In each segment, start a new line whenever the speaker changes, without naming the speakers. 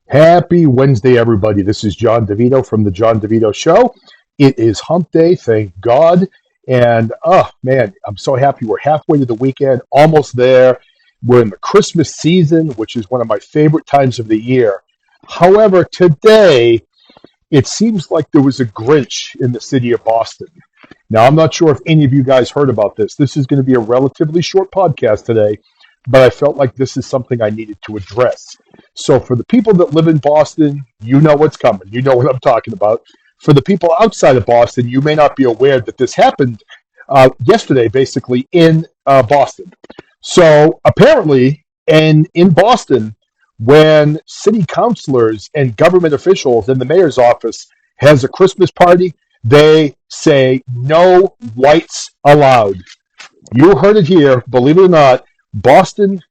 Happy Wednesday, everybody. This is John DeVito from The John DeVito Show. It is hump day, thank God. And oh man, I'm so happy we're halfway to the weekend, almost there. We're in the Christmas season, which is one of my favorite times of the year. However, today it seems like there was a Grinch in the city of Boston. Now, I'm not sure if any of you guys heard about this. This is going to be a relatively short podcast today, but I felt like this is something I needed to address. So, for the people that live in Boston, you know what's coming. You know what I'm talking about. For the people outside of Boston, you may not be aware that this happened yesterday, basically, in Boston. So, apparently, in Boston, when city councilors and government officials in the mayor's office has a Christmas party, they say no whites allowed. You heard it here, believe it or not. Boston,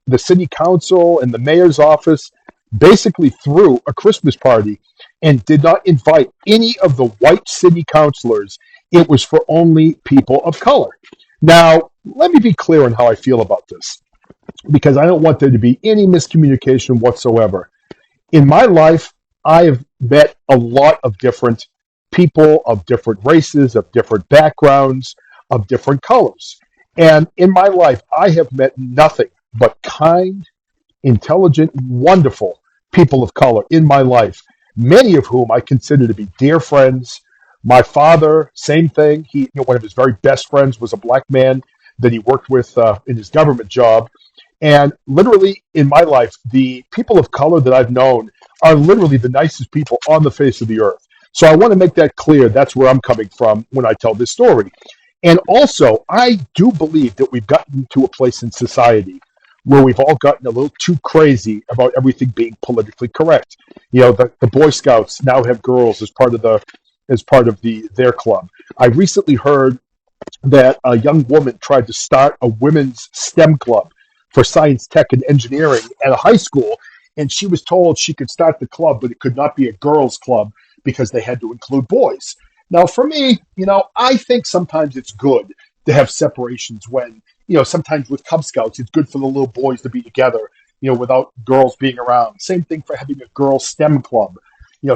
the city council and the mayor's office basically threw a Christmas party and did not invite any of the white city councilors. It was for only people of color. Now, let me be clear on how I feel about this because I don't want there to be any miscommunication whatsoever. In my life, I have met a lot of different people of different races, of different backgrounds, of different colors. And in my life, I have met nothing but kind, intelligent, wonderful people of color in my life, many of whom I consider to be dear friends. My father, same thing. One of his very best friends was a black man that he worked with in his government job. And literally in my life, the people of color that I've known are literally the nicest people on the face of the earth. So I want to make that clear. That's where I'm coming from when I tell this story. And also, I do believe that we've gotten to a place in society where we've all gotten a little too crazy about everything being politically correct. The Boy Scouts now have girls as part of their club. I recently heard that a young woman tried to start a women's STEM club for science, tech, and engineering at a high school, and she was told she could start the club, but it could not be a girls' club because they had to include boys. Now, for me, I think sometimes it's good to have separations when, sometimes with Cub Scouts, it's good for the little boys to be together, without girls being around. Same thing for having a girls' STEM club.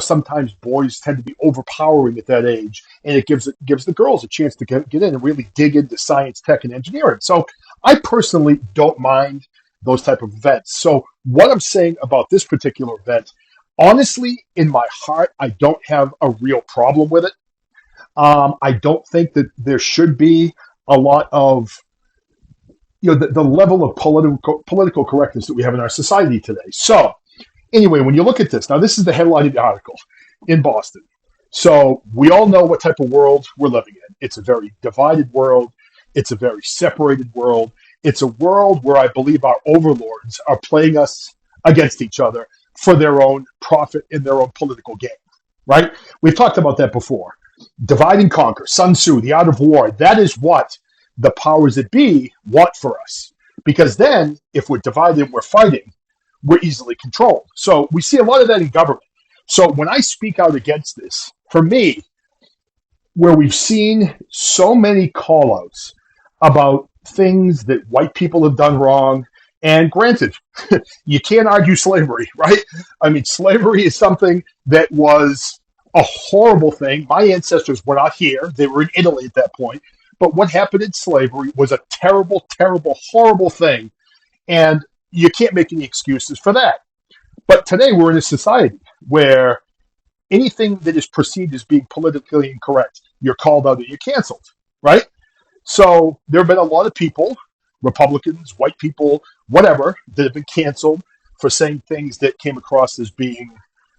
Sometimes boys tend to be overpowering at that age, and it gives the girls a chance to get in and really dig into science, tech, and engineering. So I personally don't mind those type of events. So what I'm saying about this particular event, honestly, in my heart, I don't have a real problem with it. I don't think that there should be a lot of the level of political correctness that we have in our society today. So anyway, when you look at this, now this is the headline of the article in Boston. So we all know what type of world we're living in. It's a very divided world. It's a very separated world. It's a world where I believe our overlords are playing us against each other for their own profit and their own political gain, right? We've talked about that before. Divide and conquer, Sun Tzu, the art of war. That is what the powers that be want for us. Because then, if we're divided and we're fighting, we're easily controlled. So we see a lot of that in government. So when I speak out against this, for me, where we've seen so many call-outs about things that white people have done wrong, and granted, you can't argue slavery, right? I mean, slavery is something that was a horrible thing. My ancestors were not here. They were in Italy at that point. But what happened in slavery was a terrible, terrible, horrible thing. And you can't make any excuses for that. But today we're in a society where anything that is perceived as being politically incorrect, you're called out and you're canceled, right? So there have been a lot of people, Republicans, white people, whatever, that have been canceled for saying things that came across as being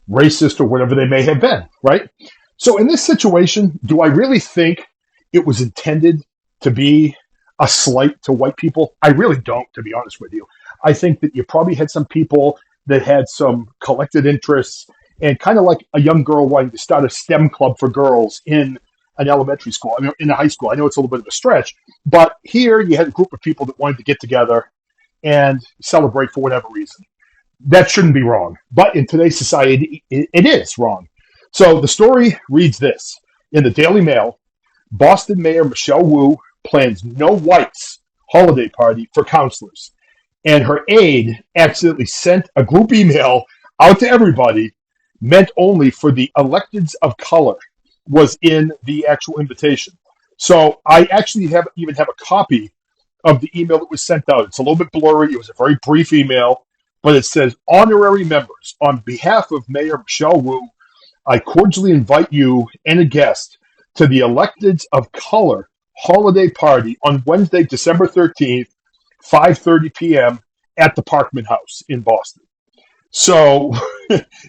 racist or whatever they may have been, right? So in this situation, do I really think it was intended to be a slight to white people? I really don't, to be honest with you. I think that you probably had some people that had some collected interests and kind of like a young girl wanting to start a STEM club for girls in an elementary school, in a high school. I know it's a little bit of a stretch, but here you had a group of people that wanted to get together and celebrate for whatever reason. That shouldn't be wrong. But in today's society, it is wrong. So the story reads this. In the Daily Mail, Boston Mayor Michelle Wu plans no whites holiday party for counselors. And her aide accidentally sent a group email out to everybody meant only for the electeds of color was in the actual invitation. So I actually even have a copy of the email that was sent out. It's a little bit blurry. It was a very brief email, but it says, honorary members, on behalf of Mayor Michelle Wu, I cordially invite you and a guest to the Electeds of Color holiday party on Wednesday, December 13th, 5:30 p.m. at the Parkman House in Boston. So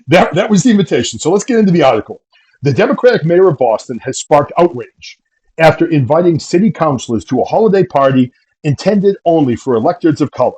that was the invitation. So let's get into the article. The Democratic mayor of Boston has sparked outrage after inviting city councilors to a holiday party intended only for electeds of color.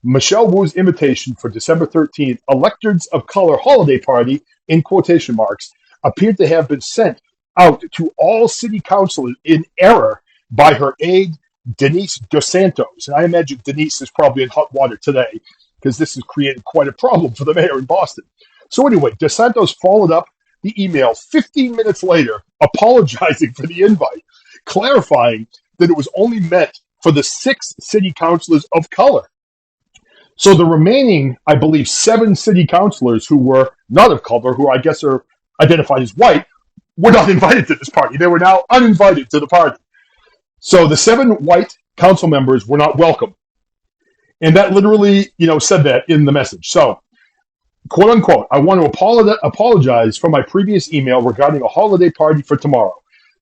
Michelle Wu's invitation for December 13th, electeds of color holiday party, in quotation marks, appeared to have been sent out to all city councilors in error by her aide, Denise Dos Santos. And I imagine Denise is probably in hot water today because this has created quite a problem for the mayor in Boston. So anyway, Dos Santos followed up the email 15 minutes later, apologizing for the invite, clarifying that it was only meant for the 6 city councilors of color. So the remaining, I believe, 7 city councilors who were not of color, who I guess are identified as white, were not invited to this party. They were now uninvited to the party. So the 7 white council members were not welcome. And that literally, said that in the message. So, quote unquote, I want to apologize for my previous email regarding a holiday party for tomorrow.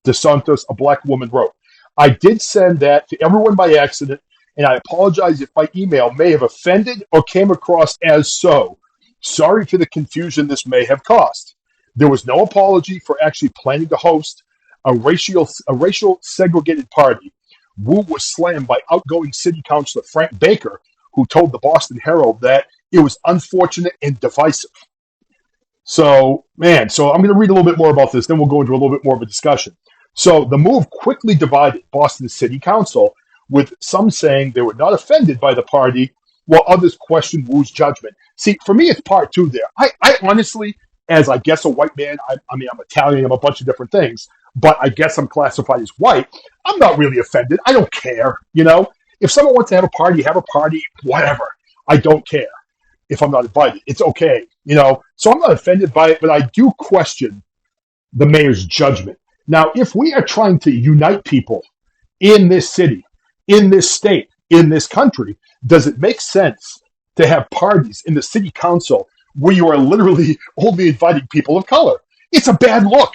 Dos Santos, a black woman, wrote. I did send that to everyone by accident, and I apologize if my email may have offended or came across as so. Sorry for the confusion this may have caused. There was no apology for actually planning to host a racial segregated party. Wu was slammed by outgoing city councilor Frank Baker, who told the Boston Herald that it was unfortunate and divisive. So I'm going to read a little bit more about this, then we'll go into a little bit more of a discussion. So the move quickly divided Boston City Council, with some saying they were not offended by the party, while others questioned Wu's judgment. See, for me, it's part 2 there. I honestly, as I guess a white man, I'm Italian, I'm a bunch of different things, but I guess I'm classified as white. I'm not really offended. I don't care, If someone wants to have a party, whatever. I don't care if I'm not invited. It's okay, So I'm not offended by it, but I do question the mayor's judgment. Now, if we are trying to unite people in this city, in this state, in this country, does it make sense to have parties in the city council where you are literally only inviting people of color? It's a bad look.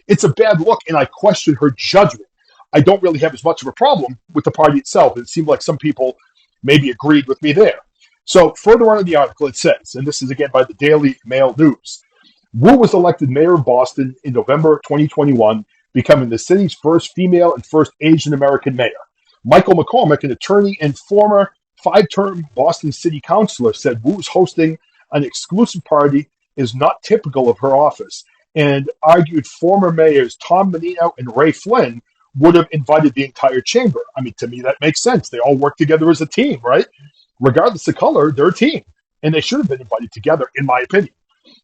It's a bad look, and I question her judgment. I don't really have as much of a problem with the party itself. It seemed like some people maybe agreed with me there. So further on in the article, it says, and this is again by the Daily Mail News, Wu was elected mayor of Boston in November 2021, becoming the city's first female and first Asian American mayor. Michael McCormick, an attorney and former 5-term Boston city councilor, said Wu's hosting an exclusive party is not typical of her office, and argued former mayors Tom Menino and Ray Flynn would have invited the entire chamber. I mean, to me, that makes sense. They all work together as a team, right? Regardless of color, they're a team, and they should have been invited together, in my opinion.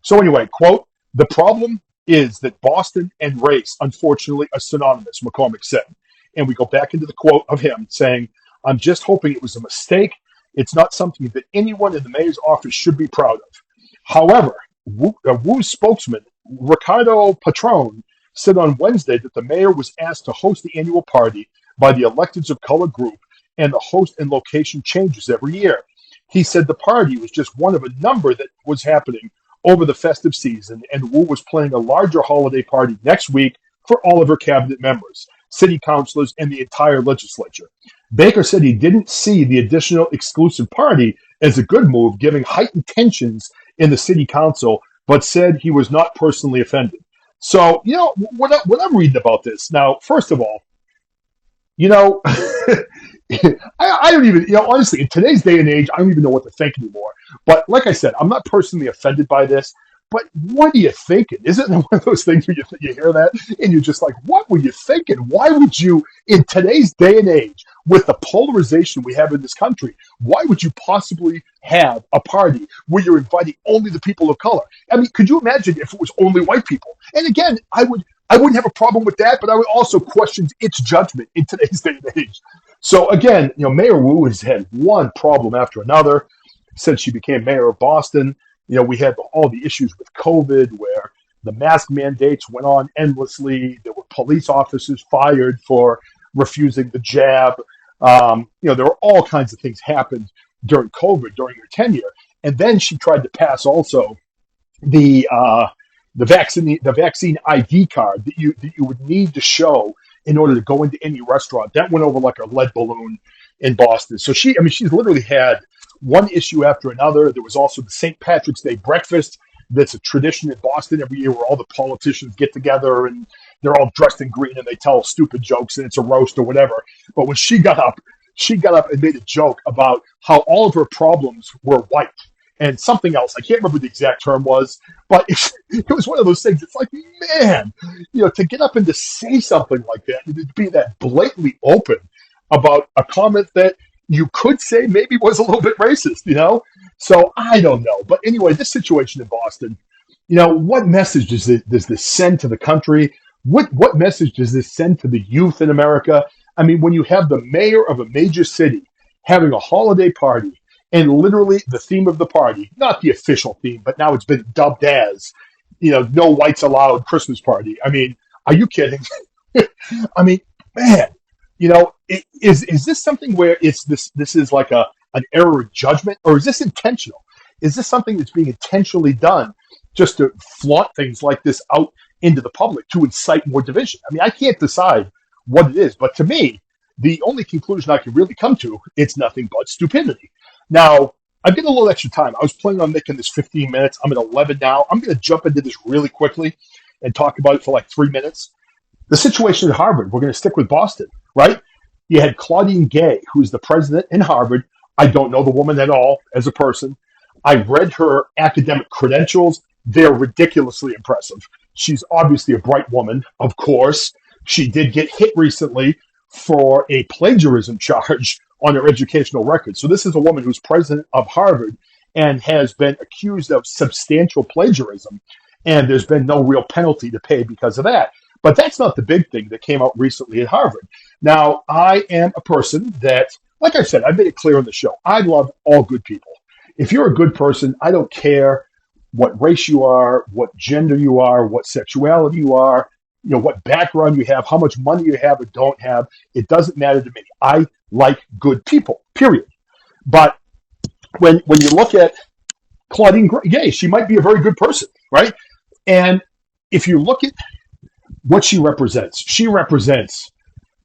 So anyway, quote, the problem is that Boston and race, unfortunately, are synonymous, McCormick said. And we go back into the quote of him saying, I'm just hoping it was a mistake. It's not something that anyone in the mayor's office should be proud of. However, Wu's spokesman, Ricardo Patron, said on Wednesday that the mayor was asked to host the annual party by the Electeds of Color group, and the host and location changes every year. He said the party was just one of a number that was happening over the festive season, and Wu was planning a larger holiday party next week for all of her cabinet members, city councilors, and the entire legislature. Baker said he didn't see the additional exclusive party as a good move, given heightened tensions in the city council, but said he was not personally offended. So, what I'm reading about this, now, first of all, I don't even, honestly, in today's day and age, I don't even know what to think anymore. But like I said, I'm not personally offended by this. But what are you thinking? Isn't it one of those things where you hear that and you're just like, what were you thinking? Why would you, in today's day and age, with the polarization we have in this country, why would you possibly have a party where you're inviting only the people of color? I mean, could you imagine if it was only white people? And again, I wouldn't have a problem with that, but I would also question its judgment in today's day and age. So again, Mayor Wu has had one problem after another since she became mayor of Boston. We had all the issues with COVID where the mask mandates went on endlessly. There were police officers fired for refusing the jab. There were all kinds of things happened during COVID during her tenure. And then she tried to pass also the uh, the vaccine ID card that you would need to show in order to go into any restaurant. That went over like a lead balloon in Boston. So she's literally had one issue after another. There was also the St. Patrick's Day breakfast. That's a tradition in Boston every year where all the politicians get together and they're all dressed in green and they tell stupid jokes and it's a roast or whatever. But when she got up and made a joke about how all of her problems were white and something else. I can't remember what the exact term was, but it was one of those things. It's like, man, to get up and to say something like that, and to be that blatantly open about a comment that you could say maybe was a little bit racist. So I don't know. But anyway, this situation in Boston, what message does this send to the country? What message does this send to the youth in America? I mean, when you have the mayor of a major city having a holiday party, and literally the theme of the party, not the official theme, but now it's been dubbed as, no whites allowed Christmas party. I mean, are you kidding? I mean, man, is this something where this is like an error of judgment, or is this intentional? Is this something that's being intentionally done just to flaunt things like this out into the public to incite more division? I mean, I can't decide what it is, but to me, the only conclusion I can really come to, it's nothing but stupidity. Now, I've got a little extra time. I was planning on making this 15 minutes. I'm at 11 now. I'm going to jump into this really quickly and talk about it for like 3 minutes. The situation at Harvard, we're going to stick with Boston, right? You had Claudine Gay, who's the president in Harvard. I don't know the woman at all as a person. I read her academic credentials. They're ridiculously impressive. She's obviously a bright woman, of course. She did get hit recently for a plagiarism charge on her educational record. So this is a woman who's president of Harvard and has been accused of substantial plagiarism. And there's been no real penalty to pay because of that. But that's not the big thing that came out recently at Harvard. Now, I am a person that, like I said, I made it clear on the show, I love all good people. If you're a good person, I don't care what race you are, what gender you are, what sexuality you are, what background you have, how much money you have or don't have. It doesn't matter to me. I like good people, period. But when you look at Claudine Gay, she might be a very good person, right? And if you look at what she represents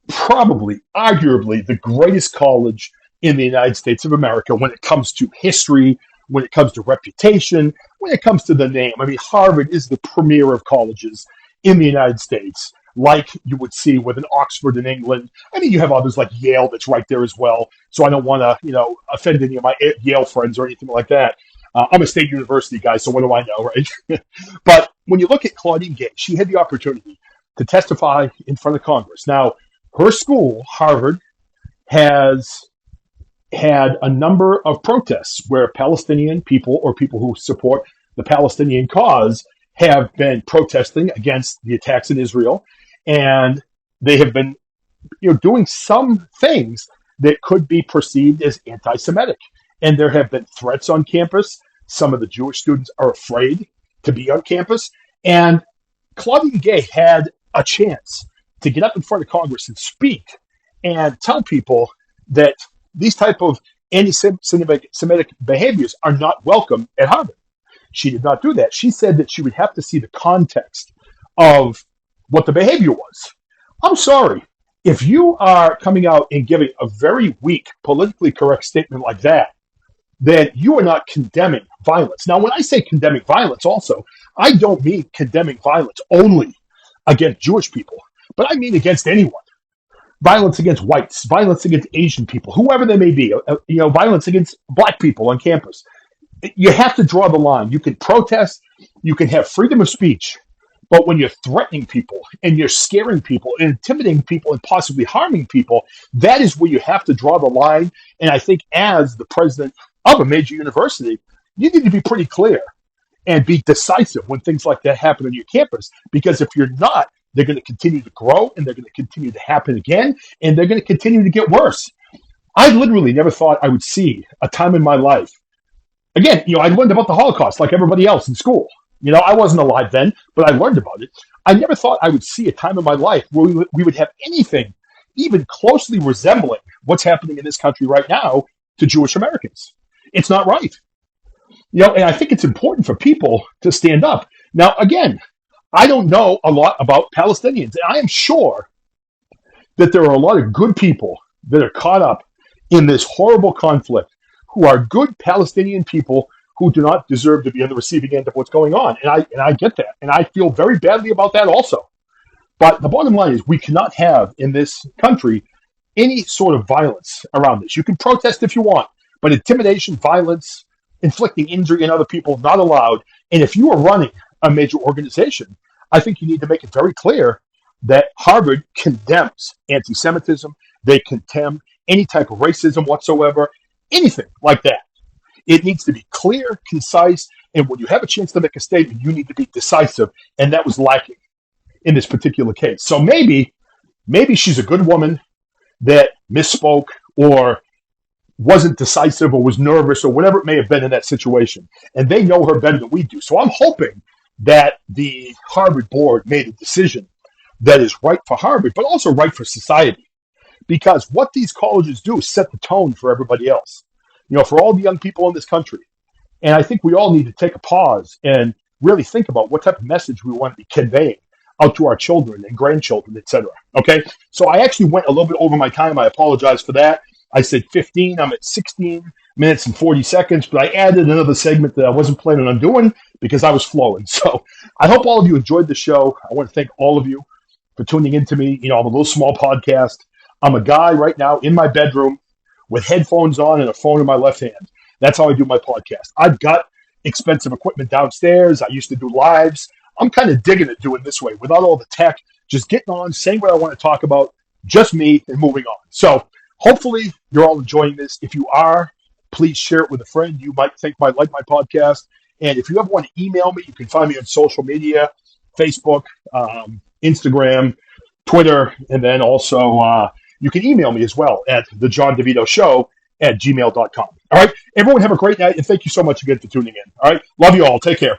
probably, arguably, the greatest college in the United States of America when it comes to history, when it comes to reputation, when it comes to the name. I mean, Harvard is the premier of colleges in the United States, like you would see with an Oxford in England. I mean, you have others like Yale that's right there as well. So I don't want to, offend any of my Yale friends or anything like that. I'm a state university guy, so what do I know, right? But when you look at Claudine Gay, she had the opportunity to testify in front of Congress. Now, her school, Harvard, has had a number of protests where Palestinian people or people who support the Palestinian cause have been protesting against the attacks in Israel, and they have been, doing some things that could be perceived as anti-Semitic. And there have been threats on campus. Some of the Jewish students are afraid to be on campus. And Claudine Gay had a chance to get up in front of Congress and speak and tell people that these type of anti-Semitic behaviors are not welcome at Harvard. She did not do that. She said that she would have to see the context of what the behavior was. I'm sorry. If you are coming out and giving a very weak, politically correct statement like that, then you are not condemning violence. Now, when I say condemning violence also, I don't mean condemning violence only against Jewish people, but I mean against anyone. Violence against whites, violence against Asian people, whoever they may be, violence against black people on campus. You have to draw the line. You can protest, you can have freedom of speech, but when you're threatening people and you're scaring people and intimidating people and possibly harming people, that is where you have to draw the line. And I think as the president of a major university, you need to be pretty clear and be decisive when things like that happen on your campus, because if you're not, they're going to continue to grow and they're going to continue to happen again, and they're going to continue to get worse. I literally never thought I would see a time in my life Again, I learned about the Holocaust like everybody else in school. I wasn't alive then, but I learned about it. I never thought I would see a time in my life where we would have anything even closely resembling what's happening in this country right now to Jewish Americans. It's not right. And I think it's important for people to stand up. Now, again, I don't know a lot about Palestinians. And I am sure that there are a lot of good people that are caught up in this horrible conflict who are good Palestinian people who do not deserve to be on the receiving end of what's going on. And I get that. And I feel very badly about that also. But the bottom line is we cannot have in this country any sort of violence around this. You can protest if you want, but intimidation, violence, inflicting injury in other people, not allowed. And if you are running a major organization, I think you need to make it very clear that Harvard condemns anti-Semitism. They condemn any type of racism whatsoever, anything like that. It needs to be clear, concise, and when you have a chance to make a statement, you need to be decisive, and that was lacking in this particular case. So maybe she's a good woman that misspoke or wasn't decisive or was nervous or whatever it may have been in that situation. And they know her better than we do. So I'm hoping that the Harvard board made a decision that is right for Harvard, but also right for society. Because what these colleges do is set the tone for everybody else, for all the young people in this country. And I think we all need to take a pause and really think about what type of message we want to be conveying out to our children and grandchildren, etc. Okay, so I actually went a little bit over my time. I apologize for that. I said 15. I'm at 16 minutes and 40 seconds, but I added another segment that I wasn't planning on doing because I was flowing. So I hope all of you enjoyed the show. I want to thank all of you for tuning in to me. I'm a little small podcast. I'm a guy right now in my bedroom with headphones on and a phone in my left hand. That's how I do my podcast. I've got expensive equipment downstairs. I used to do lives. I'm kind of digging it doing this way without all the tech, just getting on, saying what I want to talk about, just me, and moving on. So hopefully you're all enjoying this. If you are, please share it with a friend you might think might like my podcast. And if you ever want to email me, you can find me on social media, Facebook, Instagram, Twitter, and then also you can email me as well at thejohndevitoshow@gmail.com. All right. Everyone have a great night, and thank you so much again for tuning in. All right. Love you all. Take care.